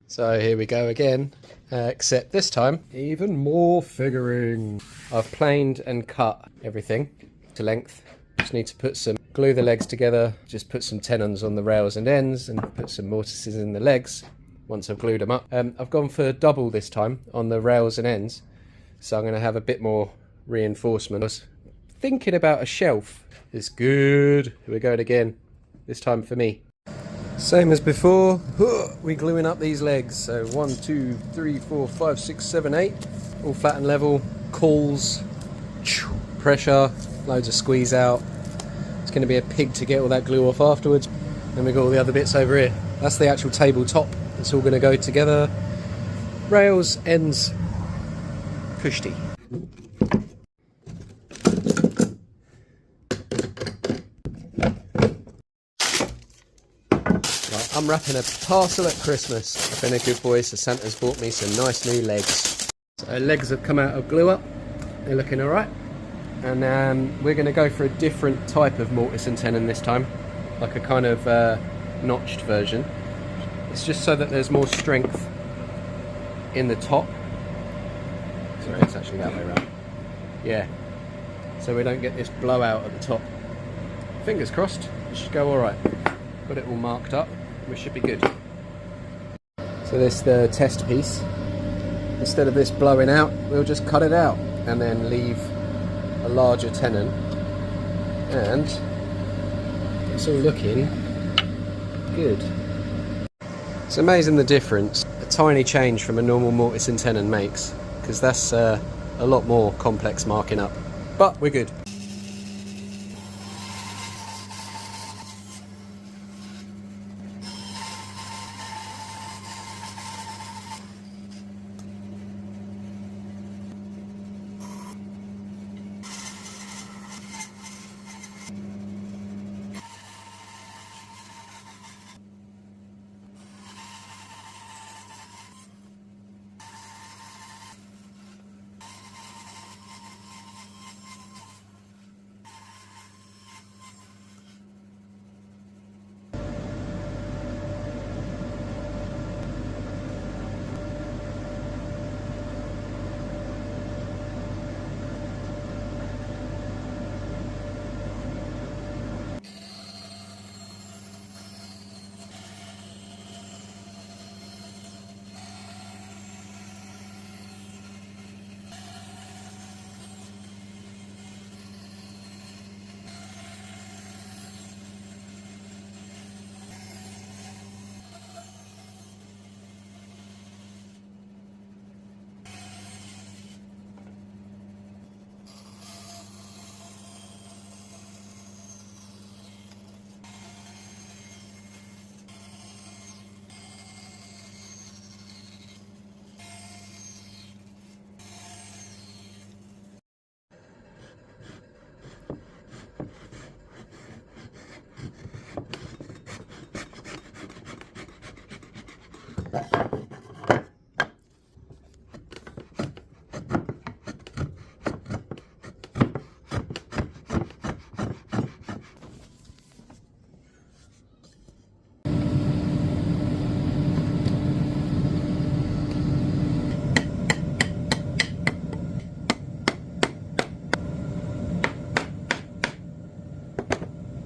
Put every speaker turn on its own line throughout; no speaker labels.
So here we go again, except this time even more figuring. I've planed and cut everything to length. Just need to glue the legs together, just put some tenons on the rails and ends and put some mortises in the legs once I've glued them up. I've gone for double this time on the rails and ends, so I'm going to have a bit more reinforcement. I was thinking about a shelf. It's good. We're going again, this time for me. Same as before, we're gluing up these legs. So 1, 2, 3, 4, 5, 6, 7, 8, all flat and level, calls, pressure, loads of squeeze out. It's going to be a pig to get all that glue off afterwards. Then we've got all the other bits over here. That's the actual tabletop. It's all going to go together. Rails, ends, cushy. I'm wrapping a parcel at Christmas. I've been a good boy, so Santa's bought me some nice new legs. So legs have come out of glue up. They're looking alright. And we're going to go for a different type of mortise and tenon this time. Like a kind of notched version. It's just so that there's more strength in the top. Sorry, it's actually that way around. Yeah. So we don't get this blowout at the top. Fingers crossed, it should go alright. Got it all marked up. We should be good. So this is the test piece. Instead of this blowing out, we'll just cut it out and then leave a larger tenon. And it's all looking good. It's amazing the difference a tiny change from a normal mortise and tenon makes, because that's a lot more complex marking up. But we're good.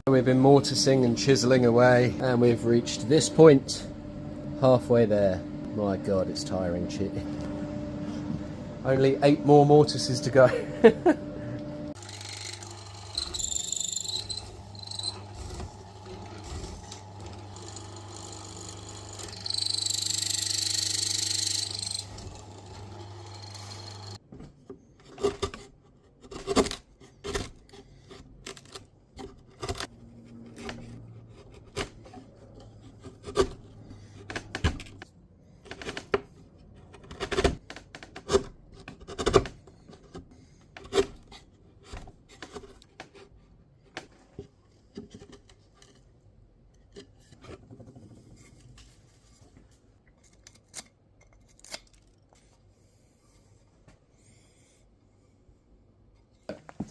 We've been mortising and chiseling away, and we've reached this point, halfway there. My god, it's tiring shit. Only 8 more mortises to go.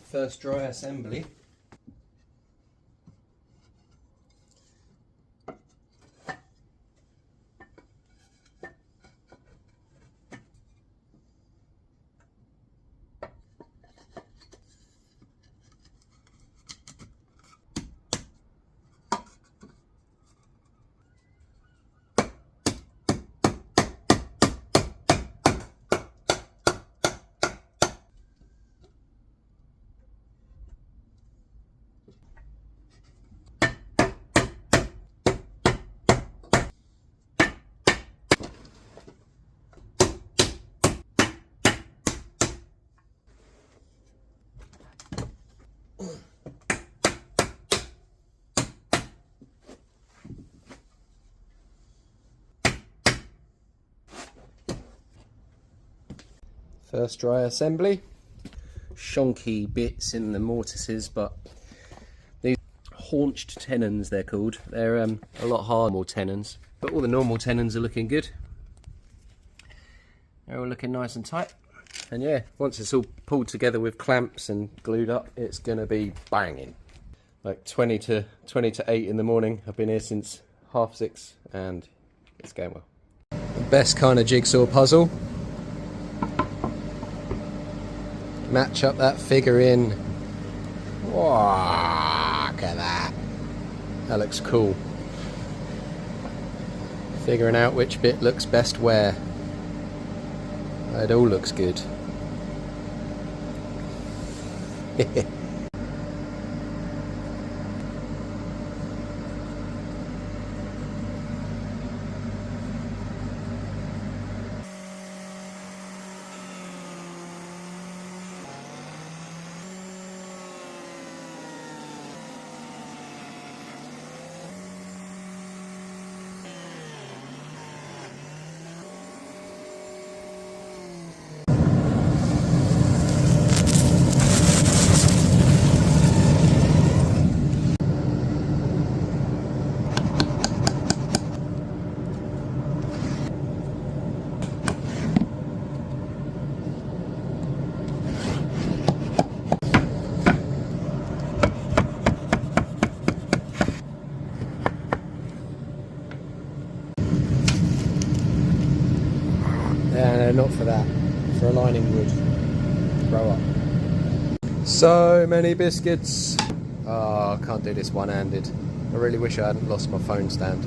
First dry assembly. First dry assembly. Shonky bits in the mortises, but these haunched tenons they're called. They're a lot harder than tenons, but all the normal tenons are looking good. They're all looking nice and tight. And yeah, once it's all pulled together with clamps and glued up, it's gonna be banging. Like 20 to 8 in the morning. I've been here since 6:30 and it's going well. The best kind of jigsaw puzzle. Match up that figure in. Whoa, look at that. That looks cool. Figuring out which bit looks best where. It all looks good. No, not for that. For aligning wood. Grow up. So many biscuits. Oh, I can't do this one-handed. I really wish I hadn't lost my phone stand.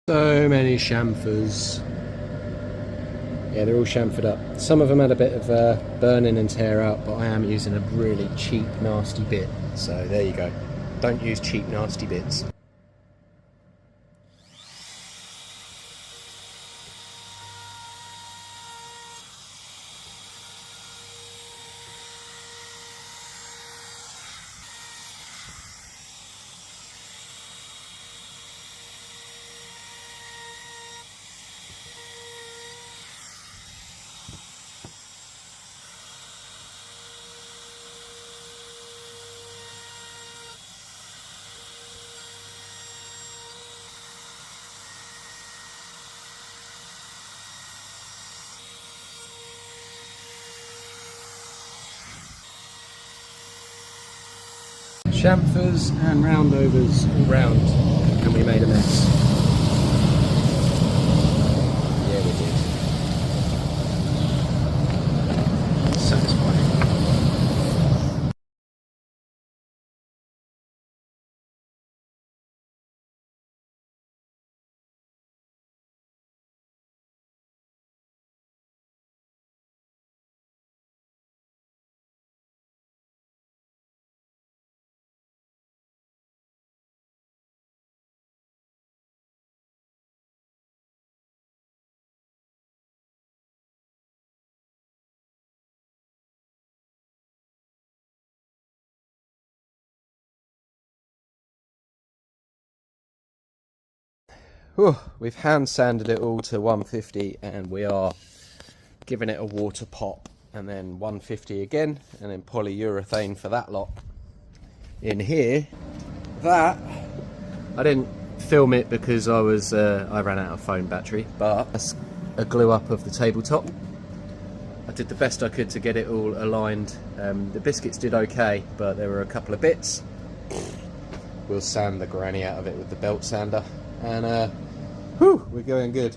So many chamfers. Yeah, they're all chamfered up. Some of them had a bit of burning and tear out, but I am using a really cheap, nasty bit. So there you go. Don't use cheap, nasty bits. Chamfers and roundovers all round, and we made a mess. Yeah, we did. Satisfying. Whew, we've hand sanded it all to 150 and we are giving it a water pop, and then 150 again, and then polyurethane for that lot. In here, that I didn't film it because I ran out of phone battery, but that's a glue up of the tabletop. I did the best I could to get it all aligned. The biscuits did okay, but there were a couple of bits. we'll sand the granny out of it with the belt sander, and whew, we're going good.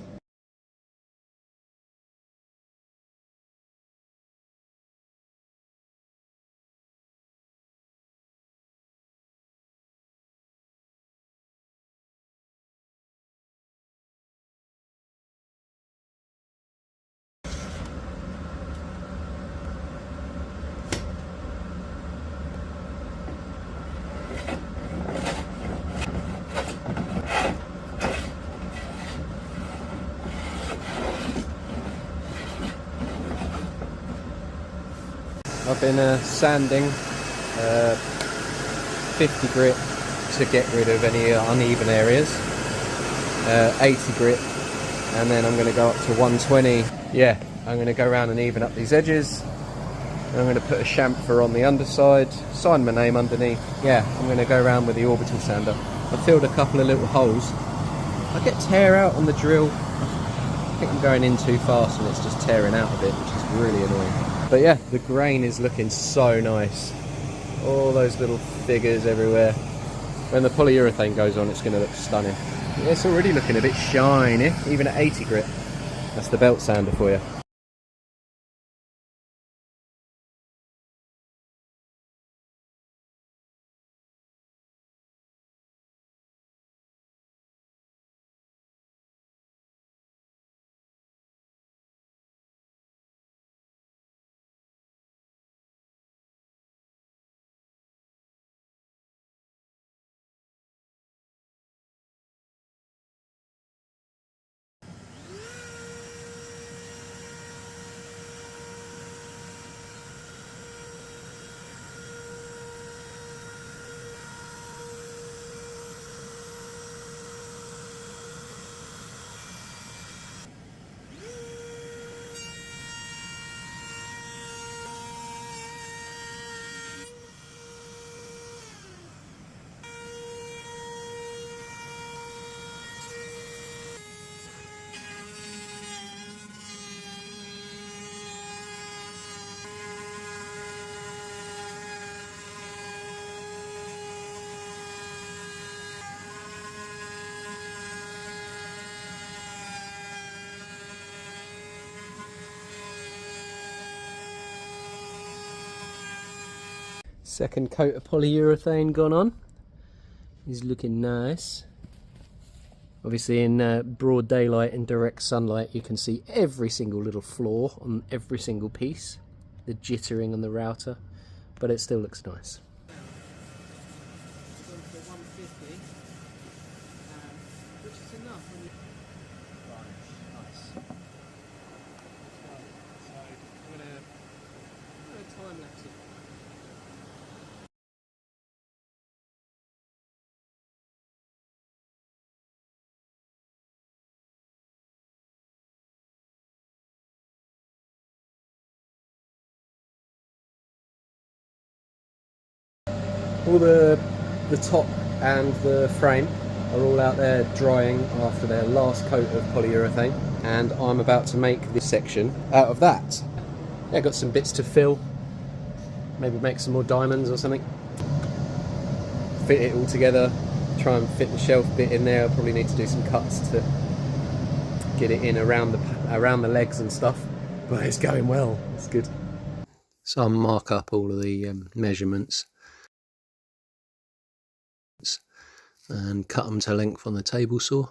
I've been sanding 50 grit to get rid of any uneven areas, 80 grit, and then I'm going to go up to 120. Yeah, I'm going to go around and even up these edges. I'm going to put a chamfer on the underside, sign my name underneath. Yeah, I'm going to go around with the orbital sander. I've filled a couple of little holes. I get tear out on the drill. I think I'm going in too fast and it's just tearing out a bit, which is really annoying. But yeah, the grain is looking so nice. All those little figures everywhere. When the polyurethane goes on, it's going to look stunning. Yeah, it's already looking a bit shiny, even at 80 grit. That's the belt sander for you. Second coat of polyurethane gone on. He's looking nice. Obviously in broad daylight and direct sunlight you can see every single little flaw on every single piece. The jittering on the router, but it still looks nice. All the top and the frame are all out there drying after their last coat of polyurethane, and I'm about to make this section out of that. Yeah, got some bits to fill, maybe make some more diamonds or something. Fit it all together, try and fit the shelf bit in there. I'll probably need to do some cuts to get it in around the legs and stuff, but it's going well, it's good. So I'll mark up all of the measurements and cut them to length on the table saw,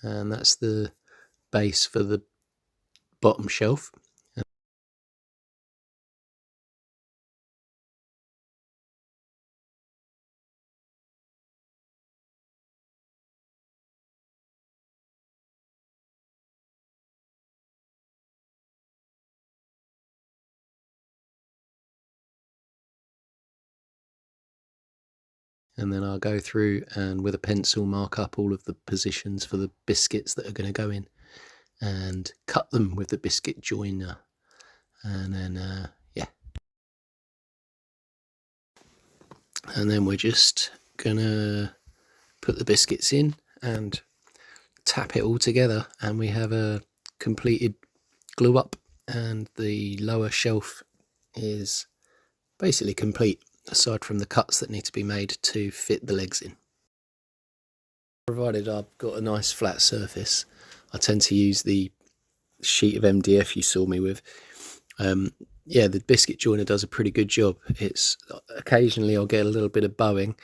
and that's the base for the bottom shelf. And then I'll go through and with a pencil mark up all of the positions for the biscuits that are going to go in and cut them with the biscuit joiner. And then yeah, and then we're just gonna put the biscuits in and tap it all together, and we have a completed glue up, and the lower shelf is basically complete. aside from the cuts that need to be made to fit the legs in. Provided I've got a nice flat surface, I tend to use the sheet of MDF you saw me with. Yeah, the biscuit joiner does a pretty good job. It's occasionally I'll get a little bit of bowing,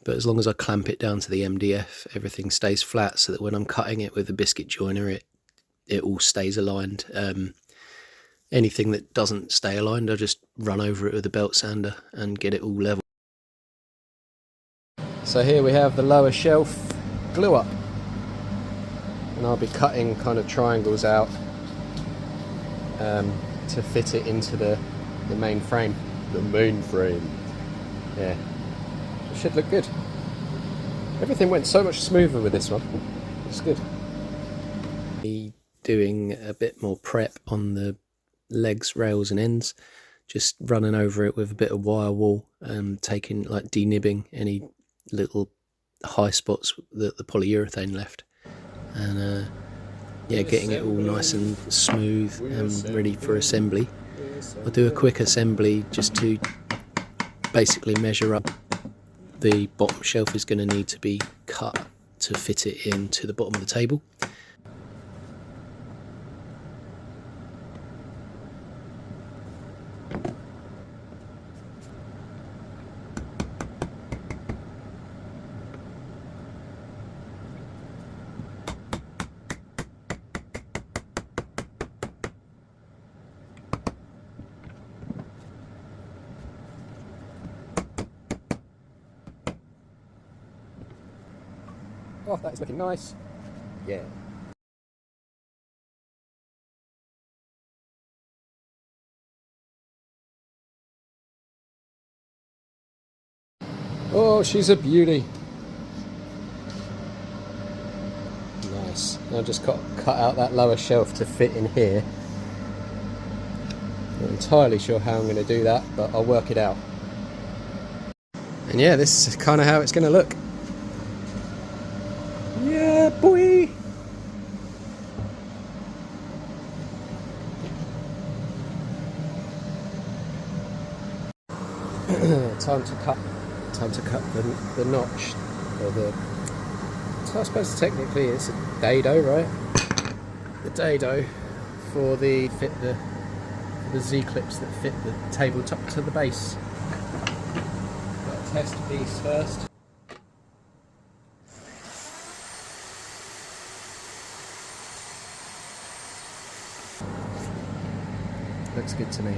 but as long as I clamp it down to the MDF, everything stays flat, so that when I'm cutting it with the biscuit joiner, it all stays aligned. Anything that doesn't stay aligned, I just run over it with a belt sander and get it all level. So here we have the lower shelf glue up, and I'll be cutting kind of triangles out to fit it into the main frame. The main frame, yeah. It should look good. Everything went so much smoother with this one. It's good. Doing a bit more prep on the legs, rails and ends, just running over it with a bit of wire wool and taking, like, denibbing any little high spots that the polyurethane left, and yeah, getting it all nice and smooth and ready for assembly. I'll do a quick assembly just to basically measure up. The bottom shelf is going to need to be cut to fit it into the bottom of the table. Oh, that is looking nice. Yeah. Oh, she's a beauty. Nice. I've just got to cut out that lower shelf to fit in here. Not entirely sure how I'm going to do that, but I'll work it out. And yeah, this is kind of how it's going to look. Yeah, boy! Time to cut the notch, or the, so I suppose technically it's a dado, right? The dado for the Z-clips that fit the tabletop to the base. Got to test these first. Looks good to me.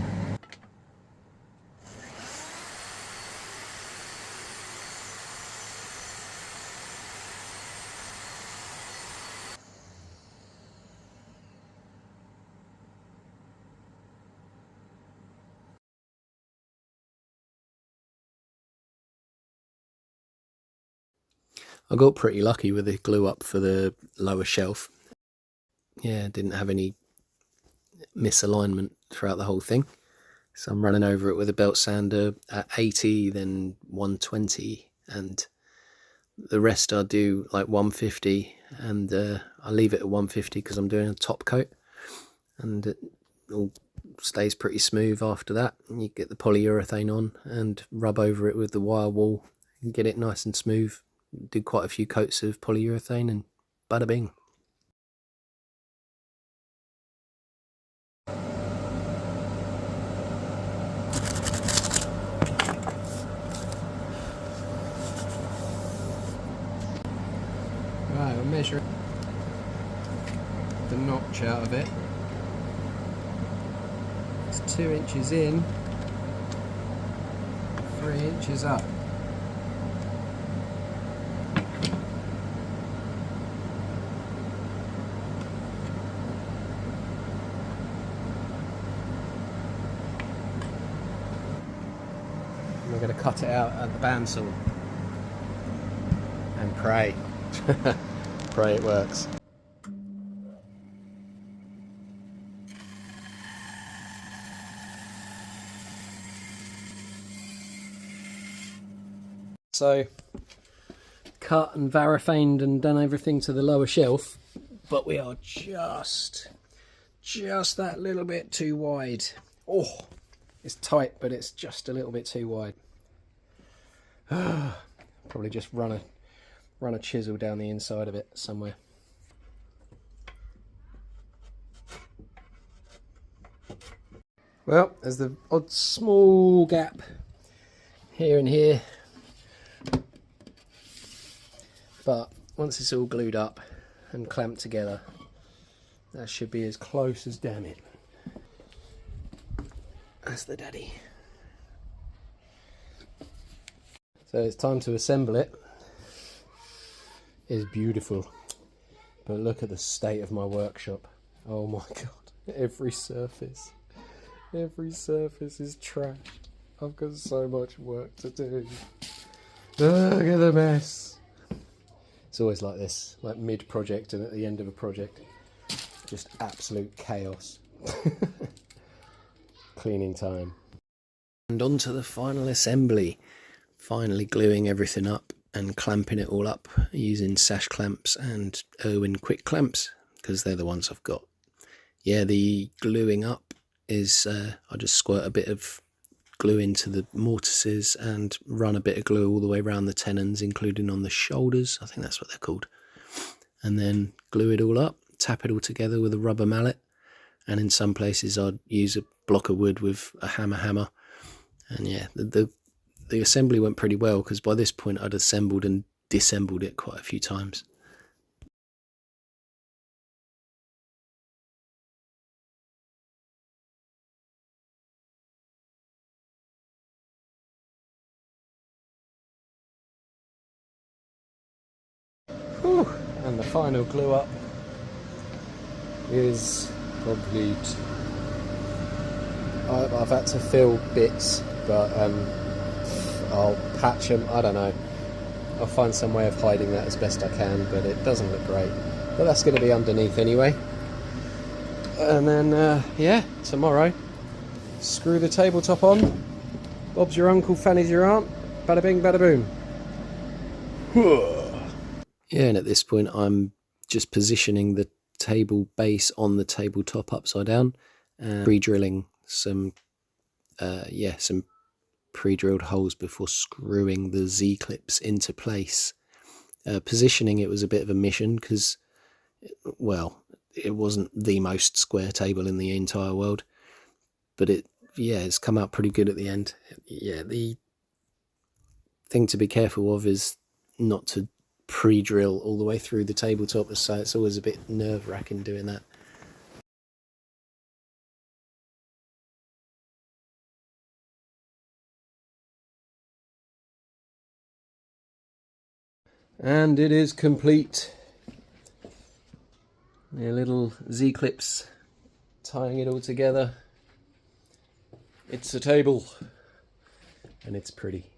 I got pretty lucky with the glue up for the lower shelf. Yeah, didn't have any misalignment throughout the whole thing. So I'm running over it with a belt sander at 80, then 120, and the rest I do like 150, and I leave it at 150 because I'm doing a top coat, and it all stays pretty smooth after that. And you get the polyurethane on and rub over it with the wire wool and get it nice and smooth. Do quite a few coats of polyurethane and bada bing. Right, we'll measure the notch out of it. It's 2 inches in, 3 inches up. We're going to cut it out at the bandsaw and pray. Pray it works. So, cut and variphaned and done everything to the lower shelf, but we are just that little bit too wide. Oh, it's tight, but it's just a little bit too wide. Probably just run a chisel down the inside of it somewhere. Well, there's the odd small gap here and here, but once it's all glued up and clamped together, that should be as close as damn it. That's the daddy. So it's time to assemble it. It's beautiful, but look at the state of my workshop. Oh my god, every surface is trashed. I've got so much work to do. Look at the mess. It's always like this, like mid-project and at the end of a project. Just absolute chaos. Cleaning time. And on to the final assembly. Finally gluing everything up and clamping it all up using sash clamps and Irwin quick clamps, because they're the ones I've got. Yeah, the gluing up is I just squirt a bit of glue into the mortises and run a bit of glue all the way around the tenons, including on the shoulders. I think that's what they're called. And then glue it all up, tap it all together with a rubber mallet. And in some places I'd use a block of wood with a hammer. And yeah, the assembly went pretty well, because by this point I'd assembled and disassembled it quite a few times. Whew. And the final glue up is complete. I've had to fill bits, but I'll patch them. I don't know. I'll find some way of hiding that as best I can, but it doesn't look great. But that's going to be underneath anyway. And then, yeah, tomorrow, screw the tabletop on. Bob's your uncle, Fanny's your aunt. Bada bing, bada boom. Yeah, and at this point I'm just positioning the table base on the tabletop upside down and pre-drilling some pre-drilled holes before screwing the Z-clips into place. Positioning it was a bit of a mission because, well, it wasn't the most square table in the entire world, but it's come out pretty good at the end. Yeah, the thing to be careful of is not to pre-drill all the way through the tabletop, so it's always a bit nerve-wracking doing that. And it is complete. The little Z-clips tying it all together. It's a table, and it's pretty.